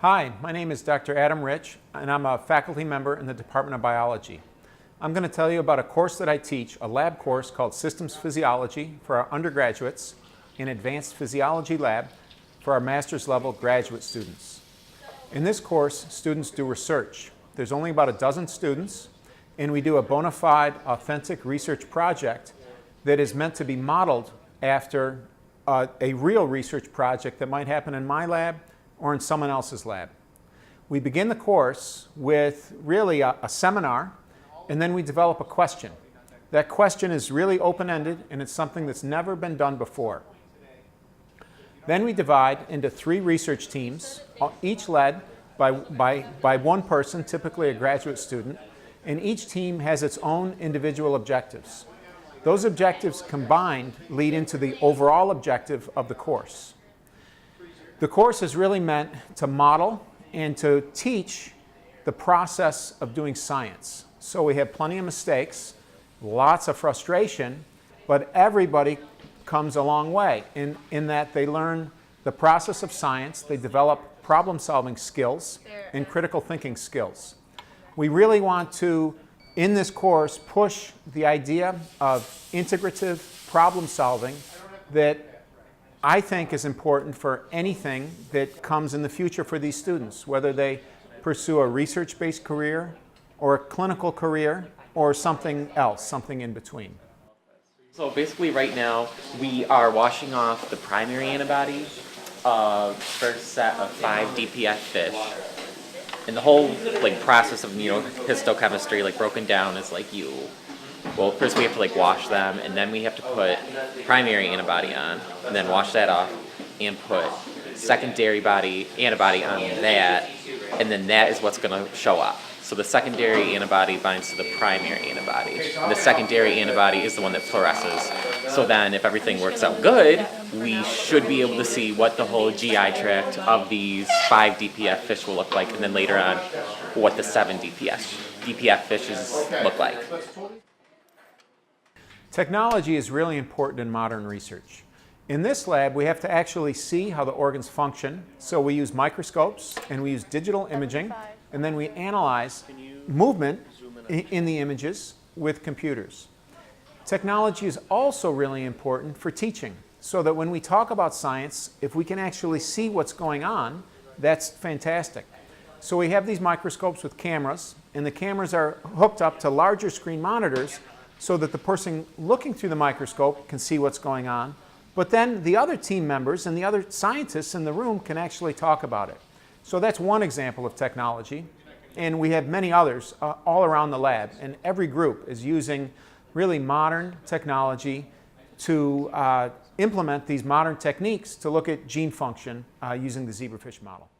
Hi, my name is Dr. Adam Rich, and I'm a faculty member in the Department of Biology. I'm going to tell you about a course that I teach, a lab course called Systems Physiology for our undergraduates and Advanced Physiology Lab for our master's level graduate students. In this course, students do research. There's only about a dozen students, and we do a bona fide, authentic research project that is meant to be modeled after a real research project that might happen in my lab or in someone else's lab. We begin the course with really a seminar, and then we develop a question. That question is really open-ended, and it's something that's never been done before. Then we divide into 3 research teams, each led by one person, typically a graduate student, and each team has its own individual objectives. Those objectives combined lead into the overall objective of the course. The course is really meant to model and to teach the process of doing science. So we have plenty of mistakes, lots of frustration, but everybody comes a long way in that they learn the process of science, they develop problem-solving skills and critical thinking skills. We really want to, in this course, push the idea of integrative problem-solving that I think is important for anything that comes in the future for these students, whether they pursue a research-based career or a clinical career or something else, something in between. So basically right now we are washing off the primary antibody of first set of 5 DPF fish. And the whole process of histochemistry broken down is well, first we have to wash them, and then we have to put primary antibody on, and then wash that off, and put secondary antibody on that, and then that is what's going to show up. So the secondary antibody binds to the primary antibody, and the secondary antibody is the one that fluoresces. So then if everything works out good, we should be able to see what the whole GI tract of these 5 DPF fish will look like, and then later on what the 7 DPF fishes look like. Technology is really important in modern research. In this lab, we have to actually see how the organs function. So we use microscopes and we use digital imaging, and then we analyze movement in the images with computers. Technology is also really important for teaching, so that when we talk about science, if we can actually see what's going on, that's fantastic. So we have these microscopes with cameras, and the cameras are hooked up to larger screen monitors so that the person looking through the microscope can see what's going on. But then the other team members and the other scientists in the room can actually talk about it. So that's one example of technology. And we have many others all around the lab. And every group is using really modern technology to implement these modern techniques to look at gene function using the zebrafish model.